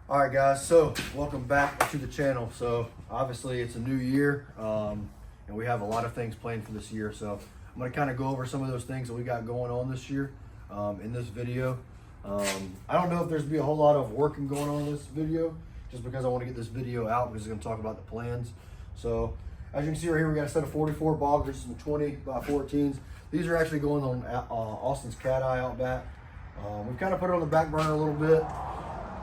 All right, guys, so welcome back to the channel. So obviously it's a new year, and we have a lot of things planned for this year. So I'm gonna kind of go over some of those things that we got going on this year in this video. I don't know if there's gonna be a whole lot of working going on in this video, just because I want to get this video out because it's gonna talk about the plans. So as you can see right here, we got a set of 44 boggers and 20 by 14s. These are actually going on Austin's Cat Eye out back. We've kind of put it on the back burner a little bit.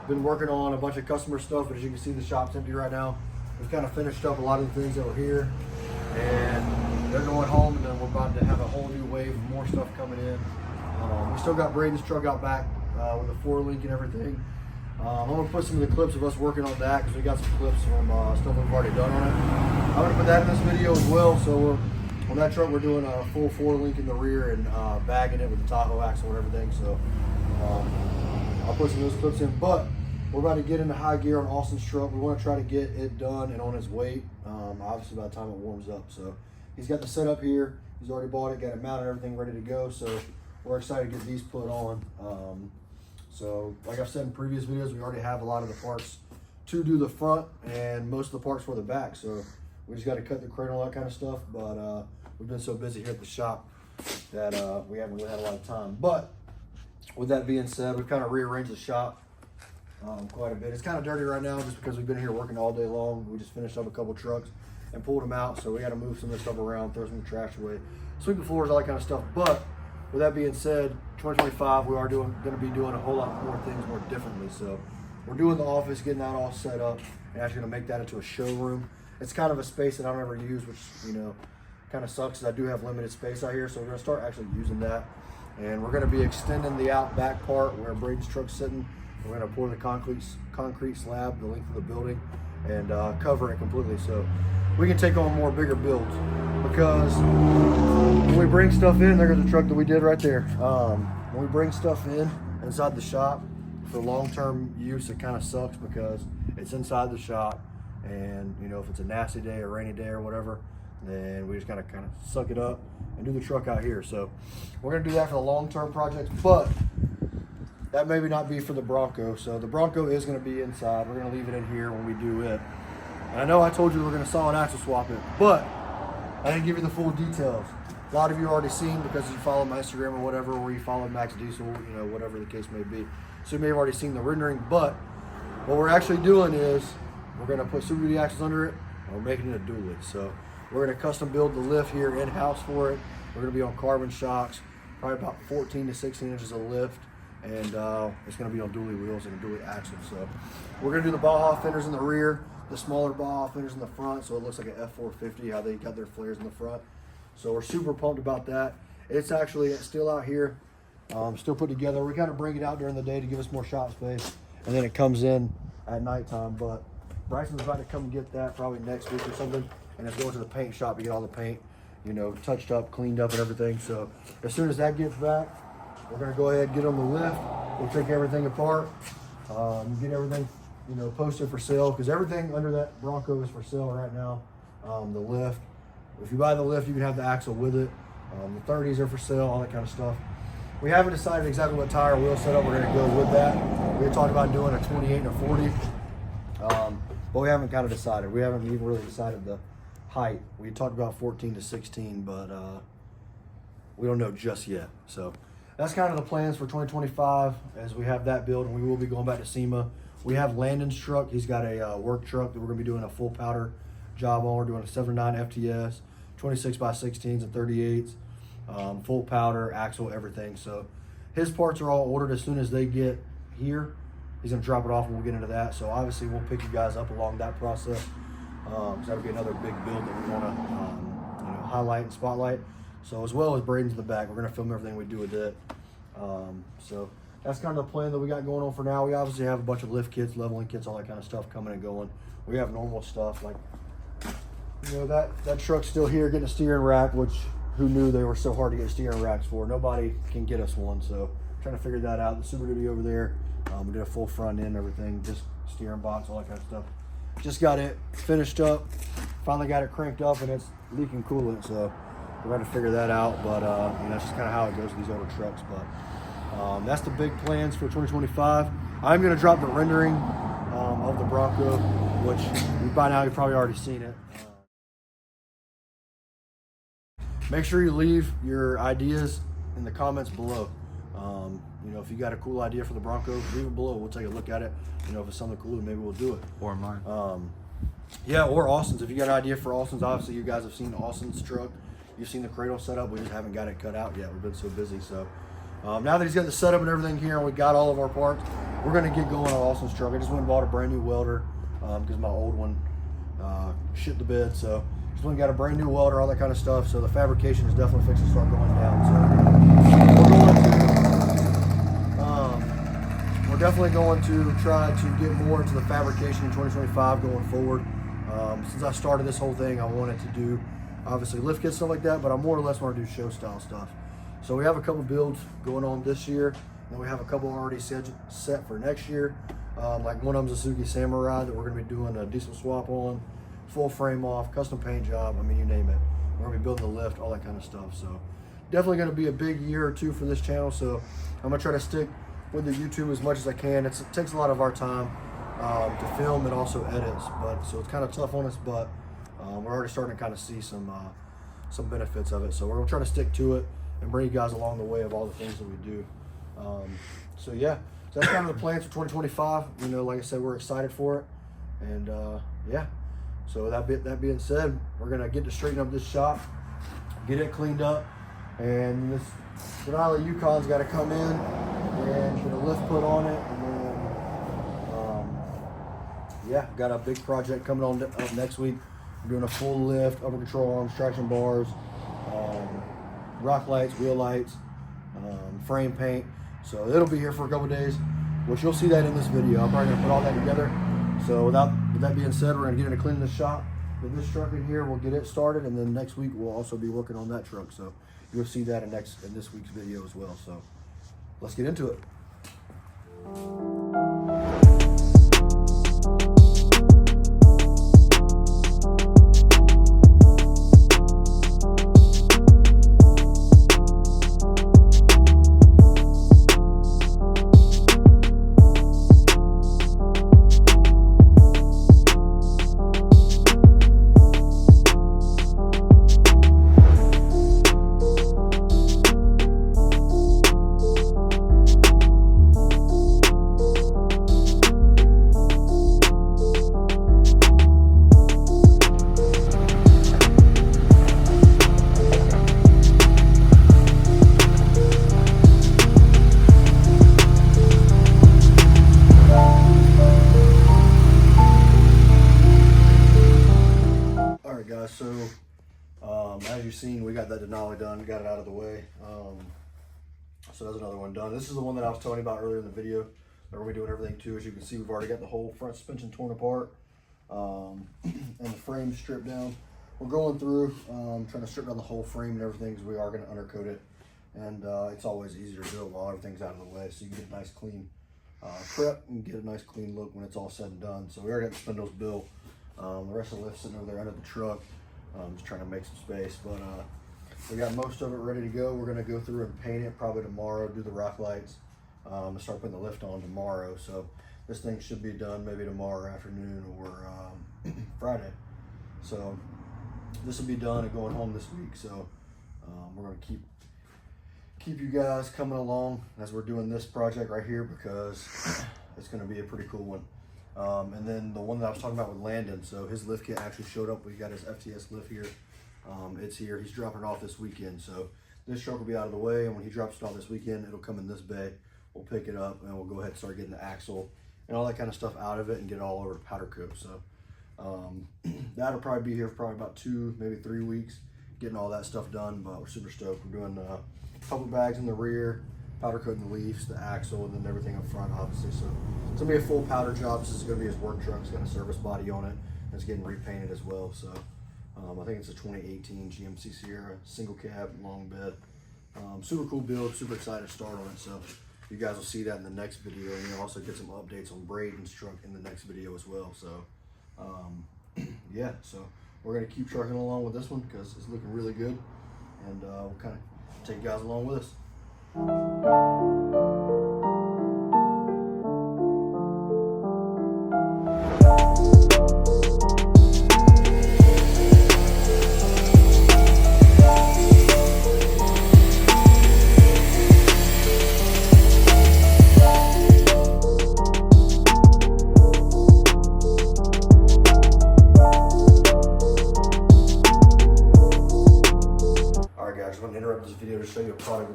Been working on a bunch of customer stuff, but as you can see, the shop's empty right now. We've kind of finished up a lot of the things that were here, and they're going home, and then we're about to have a whole new wave of more stuff coming in. We still got Braden's truck out back with the 4Link and everything. I'm gonna put some of the clips of us working on that because we got some clips from stuff we've already done on it. I'm gonna put that in this video as well. So on that truck, we're doing a full 4Link in the rear and bagging it with the Tahoe axle and everything. So I'll put some of those clips in, but we're about to get into high gear on Austin's truck. We want to try to get it done and on his weight, obviously by the time it warms up. So he's got the setup here. He's already bought it, got it mounted, everything ready to go. So we're excited to get these put on. So like I've said in previous videos, we already have a lot of the parts to do the front and most of the parts for the back. So we just got to cut the crate and all that kind of stuff. But we've been so busy here at the shop that we haven't really had a lot of time. But with that being said, we've kind of rearranged the shop quite a bit. It's kind of dirty right now just because we've been here working all day long. We just finished up a couple trucks and pulled them out, so we got to move some of this stuff around, throw some of the trash away, sweep the floors, all that kind of stuff. But with that being said, 2025, we are going to be doing a whole lot more things more differently. So we're doing the office, getting that all set up, and actually going to make that into a showroom. It's kind of a space that I don't ever use, which, you know, kind of sucks because I do have limited space out here. So we're going to start actually using that. And we're going to be extending the out back part where Braden's truck's sitting. We're going to pour the concrete slab the length of the building and cover it completely so we can take on more bigger builds. Because when we bring stuff in, there's the truck that we did right there. When we bring stuff in inside the shop for long-term use, it kind of sucks because it's inside the shop, and you know, if it's a nasty day or rainy day or whatever, then we just kind of suck it up and do the truck out here. So we're gonna do that for the long-term projects, but that maybe not be for the Bronco. So the Bronco is gonna be inside. We're gonna leave it in here when we do it. And I know I told you we're gonna solid axle swap it, but I didn't give you the full details. A lot of you already seen because you follow my Instagram or whatever, or you follow Max Diesel, you know, whatever the case may be. So you may have already seen the rendering, but what we're actually doing is we're gonna put Super Duty axles under it, and we're making it a dually. So we're gonna custom build the lift here in-house for it. We're gonna be on carbon shocks, probably about 14 to 16 inches of lift, and it's gonna be on dually wheels and a dually axle. So we're gonna do the Baja fenders in the rear, the smaller Baja fenders in the front, so it looks like an F450, how they got their flares in the front. So we're super pumped about that. It's actually still out here, still put together. We kind of bring it out during the day to give us more shop space, and then it comes in at nighttime. But Bryson's about to come get that probably next week or something, and it's going to the paint shop to get all the paint, you know, touched up, cleaned up and everything. So as soon as that gets back, we're gonna go ahead and get on the lift. We'll take everything apart, get everything, you know, posted for sale, because everything under that Bronco is for sale right now. The lift, if you buy the lift, you can have the axle with it. The 30s are for sale, all that kind of stuff. We haven't decided exactly what tire wheel setup we're gonna go with that. We talked about doing a 28 and a 40, but we haven't kind of decided. We haven't even really decided the height. We talked about 14 to 16, but we don't know just yet. So that's kind of the plans for 2025 as we have that build, and we will be going back to SEMA. We have Landon's truck. He's got a work truck that we're gonna be doing a full powder job on. We're doing a 7.9 FTS, 26 by 16s and 38s, full powder, axle, everything. So his parts are all ordered. As soon as they get here, he's gonna drop it off and we'll get into that. So obviously we'll pick you guys up along that process. So that'll be another big build that we wanna you know, highlight and spotlight. So as well as Braden's in the back, we're gonna film everything we do with it. So that's kind of the plan that we got going on for now. We obviously have a bunch of lift kits, leveling kits, all that kind of stuff coming and going. We have normal stuff like, you know, that truck's still here getting a steering rack, which who knew they were so hard to get steering racks for? Nobody can get us one, so trying to figure that out. The Super Duty over there, we did a full front end, everything, just steering box, all that kind of stuff. Just got it finished up, finally got it cranked up, and it's leaking coolant, so we're going to figure that out. But you know, that's just kind of how it goes with these older trucks. But that's the big plans for 2025. I'm going to drop the rendering of the Bronco, which by now you've probably already seen it. Make sure you leave your ideas in the comments below. If you got a cool idea for the Bronco, leave it below. We'll take a look at it. If it's something cool, maybe we'll do it. Or mine. Yeah, or Austin's. If you got an idea for Austin's, obviously you guys have seen Austin's truck. You've seen the cradle setup. We just haven't got it cut out yet. We've been so busy. So now that he's got the setup and everything here, and we got all of our parts, we're gonna get going on Austin's truck. I just went and bought a brand new welder because my old one shit the bed. So just went and got a brand new welder, all that kind of stuff. So the fabrication is definitely fixing to start going down. So we're definitely going to try to get more into the fabrication in 2025 going forward. Since I started this whole thing, I wanted to do obviously lift kits, stuff like that, but I more or less want to do show style stuff. So we have a couple builds going on this year, and we have a couple already set for next year. Like one of them's a Suzuki Samurai that we're going to be doing a diesel swap on, full frame off, custom paint job. I mean, you name it. We're going to be building the lift, all that kind of stuff. So definitely going to be a big year or two for this channel. So I'm going to try to stick with the YouTube as much as I can. It takes a lot of our time to film and also edits, so it's kind of tough on us, but we're already starting to kind of see some benefits of it. So we're gonna try to stick to it and bring you guys along the way of all the things that we do. So yeah, so that's kind of the plans for 2025. Like I said, we're excited for it, and yeah. So that being said, we're gonna get to straighten up this shop, get it cleaned up, and this Denali Yukon's got to come in and get a lift put on it, and then yeah, got a big project coming on up next week. We're doing a full lift, upper control arms, traction bars, rock lights, wheel lights, frame paint. So it'll be here for a couple days, which you'll see that in this video. I'm probably gonna put all that together. So with that being said, we're gonna get into cleaning the shop with this truck in here. We'll get it started, and then next week we'll also be working on that truck. So you'll see that in this week's video as well. So let's get into it. As you've seen, we got that Denali done, got it out of the way. So that's another one done. This is the one that I was telling you about earlier in the video. That we're doing everything to. As you can see, we've already got the whole front suspension torn apart and the frame stripped down. We're going through, trying to strip down the whole frame and everything, because we are going to undercoat it. And it's always easier to do it while everything's out of the way, so you can get a nice clean prep and get a nice clean look when it's all said and done. So we already got the spindles built. The rest of the lift's sitting over there under the truck. Just trying to make some space, but we got most of it ready to go. We're gonna go through and paint it probably tomorrow, do the rock lights, and start putting the lift on tomorrow. So this thing should be done maybe tomorrow afternoon or Friday. So this will be done and going home this week. So we're gonna keep you guys coming along as we're doing this project right here, because it's gonna be a pretty cool one. And then the one that I was talking about with Landon, so his lift kit actually showed up. We got his FTS lift here. It's here. He's dropping it off this weekend. So this truck will be out of the way, and when he drops it off this weekend, it'll come in this bay. We'll pick it up, and we'll go ahead and start getting the axle and all that kind of stuff out of it and get it all over powder coat. So that'll probably be here for probably about 2, maybe 3 weeks, getting all that stuff done. But we're super stoked. We're doing a couple bags in the rear, powder coating the leaves, the axle, and then everything up front, obviously. So it's gonna be a full powder job. This is gonna be his work truck. It's got a service body on it, and it's getting repainted as well. So I think it's a 2018 GMC Sierra, single cab, long bed. Super cool build, super excited to start on it. So you guys will see that in the next video, and you'll also get some updates on Braden's truck in the next video as well. So yeah, so we're gonna keep trucking along with this one because it's looking really good, and we'll kind of take you guys along with us.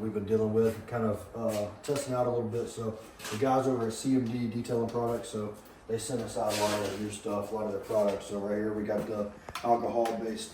we've been dealing with, kind of testing out a little bit. So the guys over at CMD Detailing Products, so they sent us out a lot of their new stuff, a lot of their products. So right here we got the alcohol-based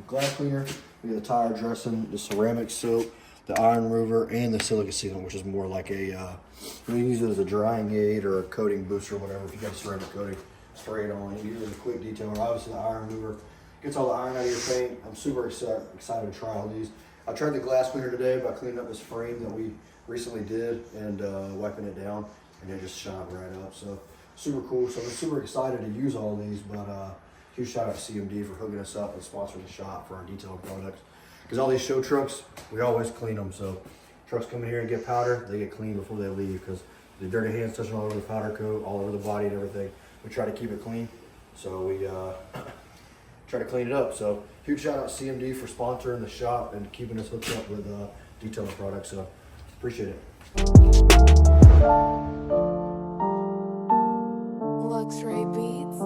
glass cleaner, we got the tire dressing, the ceramic soap, the iron remover, and the silica sealant, which is more like a, you can use it as a drying aid or a coating booster or whatever. If you got a ceramic coating, spray it on. You can use it as a quick detailer. Obviously the iron remover gets all the iron out of your paint. I'm super excited to try all these. I tried the glass cleaner today by cleaning up this frame that we recently did and wiping it down, and it just shined right up. So super cool. So I'm super excited to use all these, but huge shout out to CMD for hooking us up and sponsoring the shop for our detailing products. Because all these show trucks, we always clean them. So trucks come in here and get powder, they get cleaned before they leave, because the dirty hands touching all over the powder coat, all over the body and everything. We try to keep it clean. So we try to clean it up. So huge shout out to CMD for sponsoring the shop and keeping us hooked up with detailing products. So appreciate it. Luxury Beats.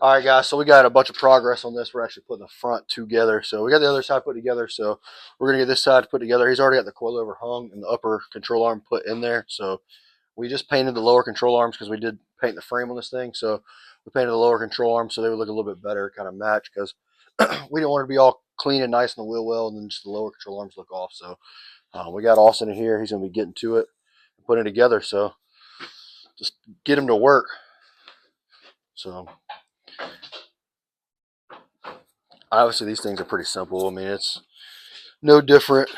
All right, guys, so we got a bunch of progress on this. We're actually putting the front together. So we got the other side put together. So we're going to get this side put together. He's already got the coilover hung and the upper control arm put in there. So we just painted the lower control arms because we did paint the frame on this thing. So we painted the lower control arms so they would look a little bit better, kind of match, because we didn't want to be all clean and nice in the wheel well and then just the lower control arms look off. So we got Austin in here. He's going to be getting to it and putting it together. So just get him to work. So obviously these things are pretty simple. I mean, it's no different.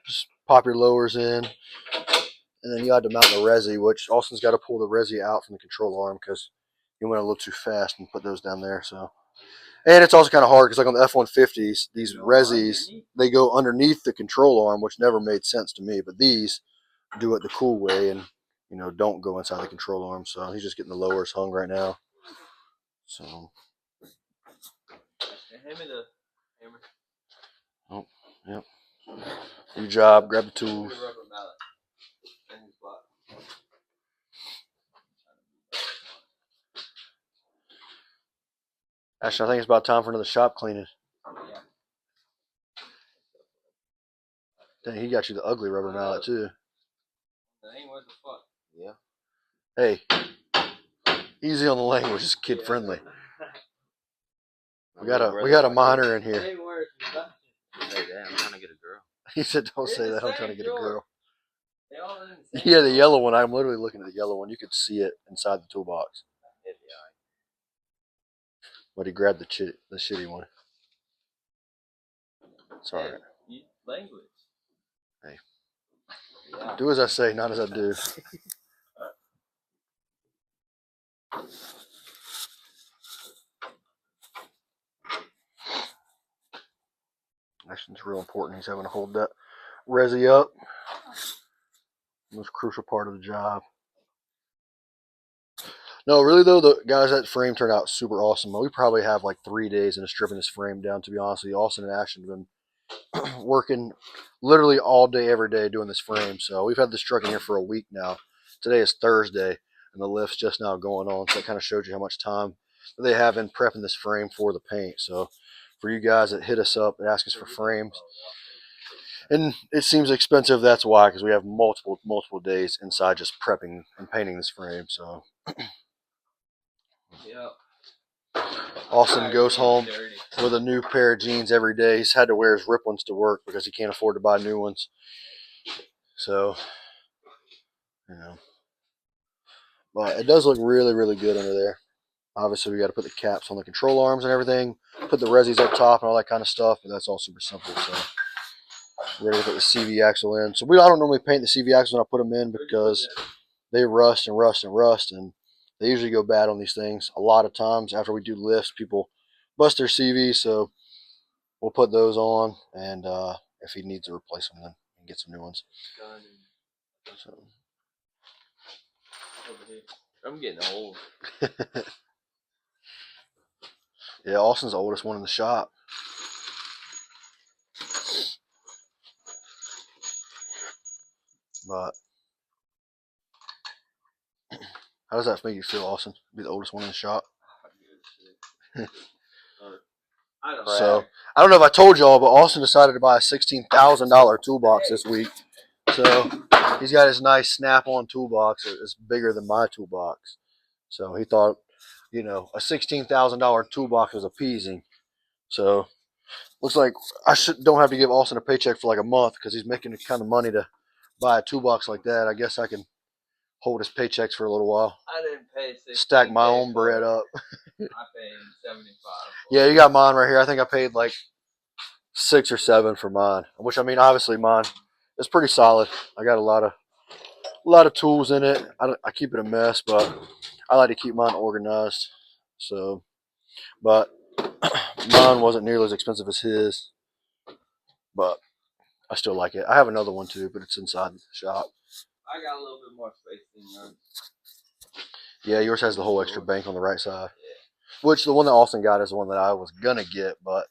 Just pop your lowers in, and then you had to mount the resi, which Austin's got to pull the resi out from the control arm because you went a little too fast and put those down there. So, and it's also kind of hard because like on the F-150s, these resis, they go underneath the control arm, which never made sense to me. But these do it the cool way and, you know, don't go inside the control arm. So he's just getting the lowers hung right now. So. Hand me the hammer. Oh, yep. Good job. Grab the tools. Actually, I think it's about time for another shop cleaning. Dang, he got you the ugly rubber mallet too. Dang, what the fuck? Yeah. Hey, easy on the language. It's kid friendly. We got a minor in here. Hey, damn, I'm trying to get a girl. He said, "Don't say that. I'm trying to get a girl." They all in the same Yeah, the yellow one. I'm literally looking at the yellow one. You could see it inside the toolbox. But he grabbed the shitty one. It's all right. Language. Hey. Yeah. Do as I say, not as I do. Action's real important. He's having to hold that resi up. Most crucial part of the job. No, really though, the guys, that frame turned out super awesome. We probably have like 3 days into stripping this frame down, to be honest with you. Austin and Ashton have been working literally all day, every day doing this frame. So we've had this truck in here for a week now. Today is Thursday, and the lift's just now going on. So that kind of shows you how much time they have in prepping this frame for the paint. So for you guys that hit us up and ask us for frames, and it seems expensive, that's why, because we have multiple days inside just prepping and painting this frame. So Yep. Austin goes home with a new pair of jeans every day. He's had to wear his rip ones to work because he can't afford to buy new ones. So, you know, but it does look really, really good under there. Obviously, we got to put the caps on the control arms and everything, put the resis up top and all that kind of stuff, but that's all super simple. So, ready to put the CV axle in. So I don't normally paint the CV axles when I put them in because they rust and rust and rust, and They usually go bad on these things. A lot of times after we do lifts, people bust their CV, so we'll put those on, and if he needs to replace them, then we can get some new ones. So. Over here. I'm getting old. Yeah, Austin's the oldest one in the shop. But how does that make you feel, Austin? Be the oldest one in the shop? I don't So I don't know if I told y'all, but Austin decided to buy a $16,000 toolbox this week. So he's got his nice Snap-on toolbox. It's bigger than my toolbox. So he thought, you know, a $16,000 toolbox was appeasing. So looks like I don't have to give Austin a paycheck for like a month because he's making the kind of money to buy a toolbox like that. I guess I can hold his paychecks for a little while. I didn't pay 16. Stack my own bread up. I paid 75. Yeah, you got mine right here. I think I paid like 6 or 7 for mine. Which, I mean, obviously mine is pretty solid. I got a lot of tools in it. I keep it a mess, but I like to keep mine organized. So, but mine wasn't nearly as expensive as his, but I still like it. I have another one too, but it's inside the shop. I got a little bit more space than yours. Yeah, yours has the whole extra bank on the right side. Which the one that Austin got is the one that I was gonna get, but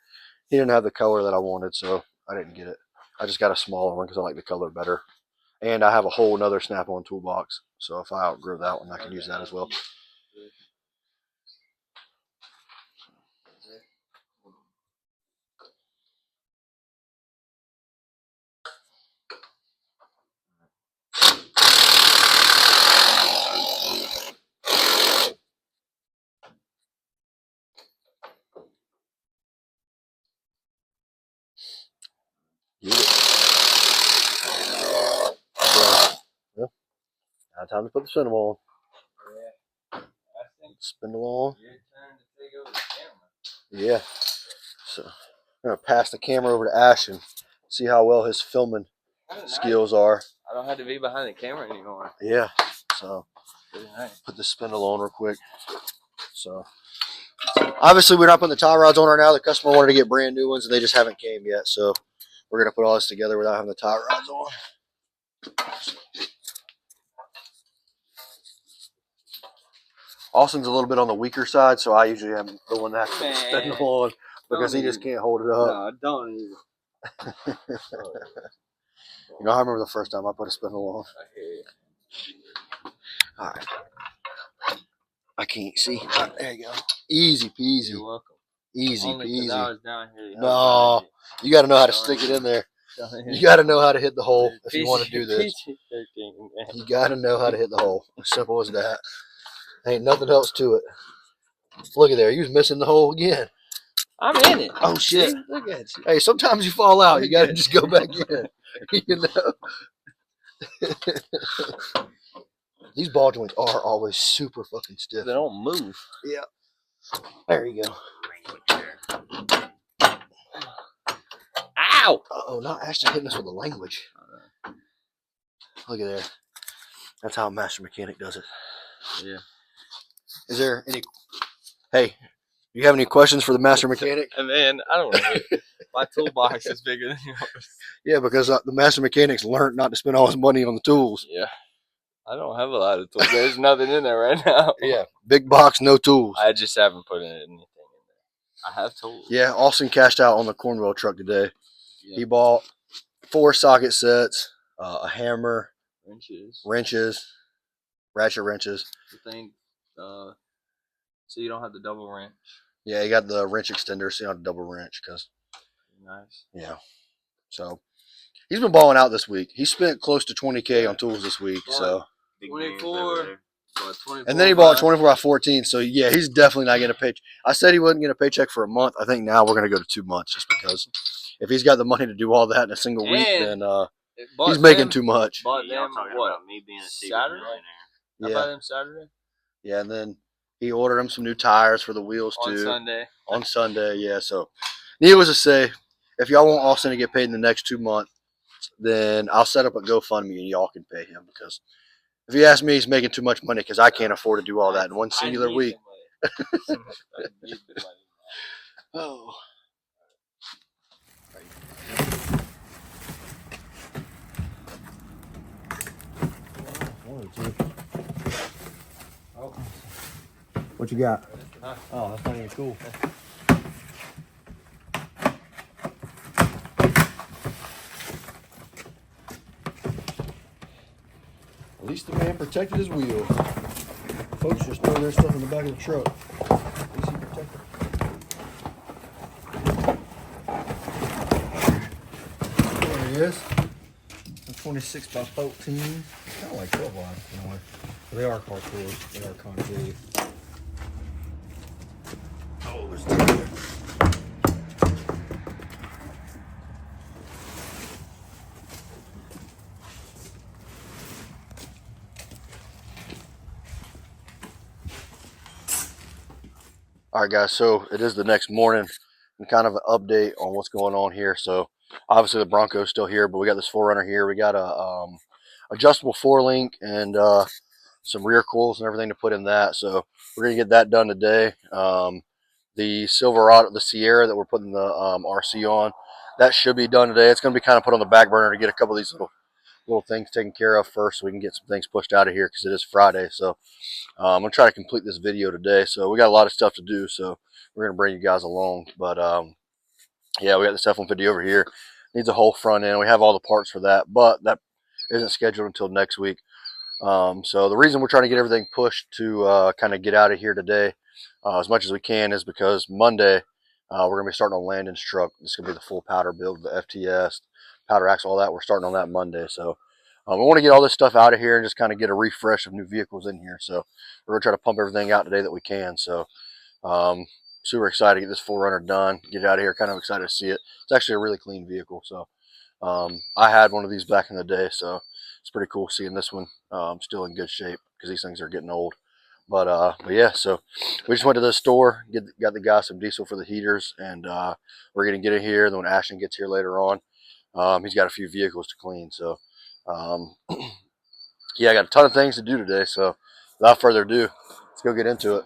he didn't have the color that I wanted, so I didn't get it. I just got a smaller one because I like the color better. And I have a whole another Snap-on toolbox, so if I outgrow that one, I can use that as well. Yeah. Well, now time to put the spindle on. Spindle on. Your turn to take over the camera. Yeah. So I'm gonna pass the camera over to Ashton, see how well his filming skills are. I don't have to be behind the camera anymore. Yeah. So Pretty nice. put the spindle on real quick. So obviously we're not putting the tie rods on right now. The customer wanted to get brand new ones and they just haven't came yet. So we're gonna put all this together without having the tie rods on. Austin's a little bit on the weaker side, so I usually am the one that has to put the spindle on because he just can't hold it up. No, don't even. You know, I remember the first time I put a spindle on. I hear you. All right. I can't see. Right, there you go. Easy peasy. You're welcome. Easy Only 'cause peasy. I was down here. No, you got to know how to stick it in there. You got to know how to hit the hole if you want to do this. You got to know how to hit the hole. As simple as that. Ain't nothing else to it. Look at there. You was missing the hole again. I'm in it. Oh, shit. See? Look at you. Hey, sometimes you fall out. You got to just go back in. You know? These ball joints are always super fucking stiff. They don't move. Yeah. There you go. Ow! Uh-oh, not Ashton hitting us with the language. Look at there. That's how a master mechanic does it. Yeah. Is there any... Hey, you have any questions for the master mechanic? And then, I don't know. My toolbox is bigger than yours. Yeah, because the master mechanics learned not to spend all his money on the tools. Yeah. I don't have a lot of tools. There's nothing in there right now. Yeah. Big box, no tools. I just haven't put anything in there. I have tools. Yeah, Austin cashed out on the Cornwell truck today. Yeah. He bought 4 socket sets, a hammer, Wrenches. ratchet wrenches. The thing, so you don't have the double wrench. Yeah, he got the wrench extender, so you don't have to double wrench. Nice. Yeah. So he's been balling out this week. He spent close to 20K on tools this week. So 24. and then he bought 24 by 14. So yeah, he's definitely not getting a paycheck. I said he wasn't getting a paycheck for a month. I think now we're gonna go to 2 months just because if he's got the money to do all that in a single week, then he's making too much. Bought Yeah, them talking what? about me being a secret Saturday? millionaire. I Yeah, bought them Saturday. yeah, and then he ordered him some new tires for the wheels On too Sunday. on Sunday. Yeah, so needless to say, if y'all want Austin to get paid in the next 2 months, then I'll set up a GoFundMe and y'all can pay him because If you ask me, he's making too much money because I can't afford to do all that in one singular week. Oh. What you got? Oh, that's not even cool. At least the man protected his wheel. Folks just throw their stuff in the back of the truck. At least he protected it. There he is. A 26 by 14. Kind of like 12 wide in a way. They are carport. They are concave. Oh, there's two there. All right, guys, so it is the next morning and kind of an update on what's going on here. So obviously the Bronco's still here, but we got this 4Runner here. We got a adjustable 4-link and some rear coils and everything to put in that. So we're gonna get that done today. The Silverado, the Sierra that we're putting the RC on, that should be done today. It's gonna be kind of put on the back burner to get a couple of these little things taken care of first, so we can get some things pushed out of here because it is Friday. So I'm gonna try to complete this video today. So we got a lot of stuff to do, so we're gonna bring you guys along. But yeah, we got this F-150 over here. Needs a whole front end. We have all the parts for that, but that isn't scheduled until next week. So the reason we're trying to get everything pushed to kind of get out of here today as much as we can is because Monday we're gonna be starting on Landon's truck. This is gonna be the full powder build, the FTS, powder axle, all that. We're starting on that Monday. So we want to get all this stuff out of here and just kind of get a refresh of new vehicles in here. So we're gonna try to pump everything out today that we can. So super excited to get this 4Runner done, get it out of here. Kind of excited to see it. It's actually a really clean vehicle. So I had one of these back in the day, so it's pretty cool seeing this one still in good shape because these things are getting old. But yeah, so we just went to the store, got the guy some diesel for the heaters, and we're gonna get it here. Then when Ashton gets here later on, he's got a few vehicles to clean. So yeah, I got a ton of things to do today. So without further ado, let's go get into it.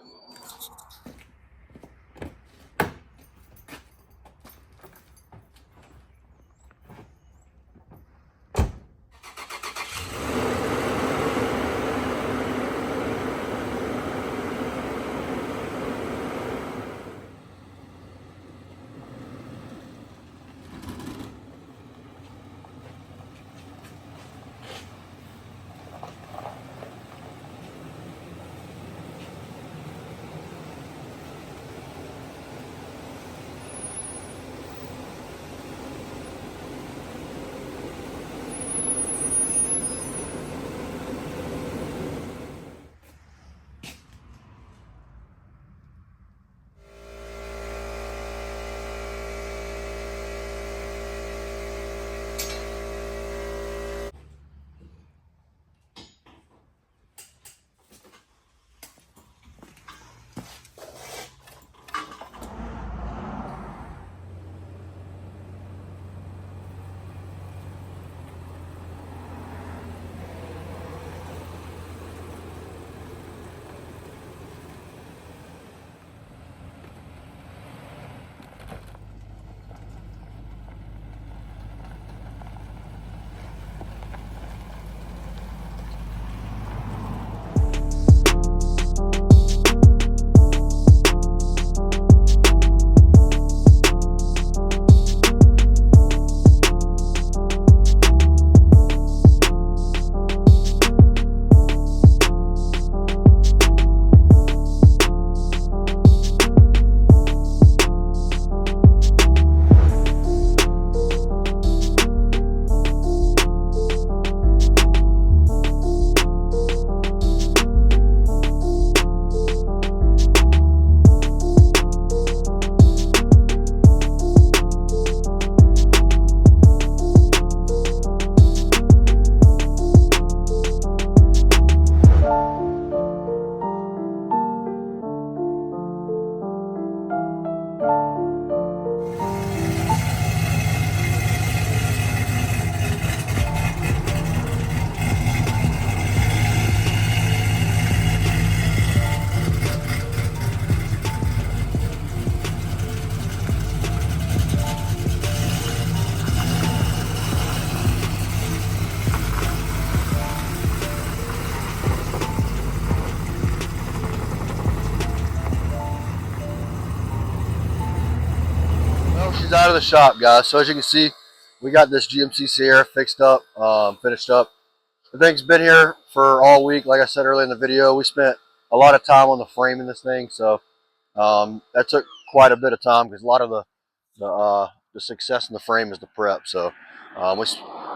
of the shop, guys. So as you can see, we got this GMC Sierra fixed up, finished up. The thing's been here for all week. Like I said earlier in the video, we spent a lot of time on the frame in this thing, so that took quite a bit of time because a lot of the success in the frame is the prep. So we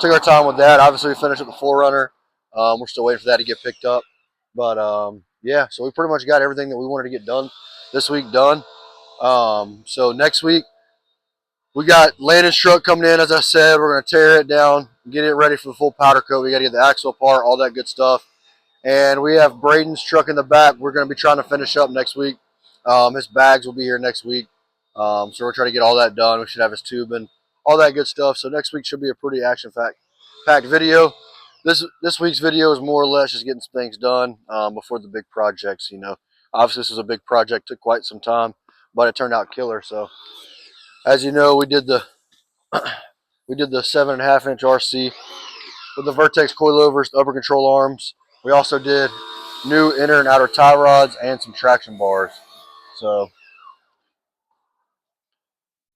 took our time with that. Obviously, we finished with the 4Runner. We're still waiting for that to get picked up, but yeah. So we pretty much got everything that we wanted to get done this week done. So next week we got Landon's truck coming in. As I said, we're going to tear it down, get it ready for the full powder coat. We got to get the axle apart, all that good stuff. And we have Braden's truck in the back. We're going to be trying to finish up next week. His bags will be here next week. So we're trying to get all that done. We should have his tube and all that good stuff. So next week should be a pretty action-packed video. This week's video is more or less just getting some things done before the big projects. You know, obviously this was a big project, took quite some time, but it turned out killer. So as you know, we did the 7.5-inch RC with the Vertex coilovers, the upper control arms. We also did new inner and outer tie rods and some traction bars. So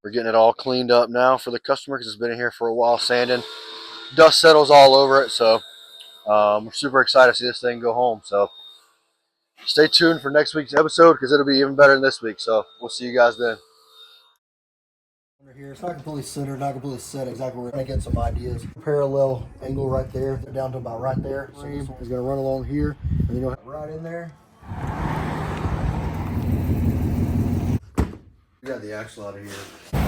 we're getting it all cleaned up now for the customer because it's been in here for a while, sanding. Dust settles all over it, so we're super excited to see this thing go home. So stay tuned for next week's episode because it'll be even better than this week. So we'll see you guys then. Under here, it's not completely centered, not completely set exactly. We're gonna get some ideas. Parallel angle right there, down to about right there. So this one's gonna run along here, and then you'll have right in there. We got the axle out of here.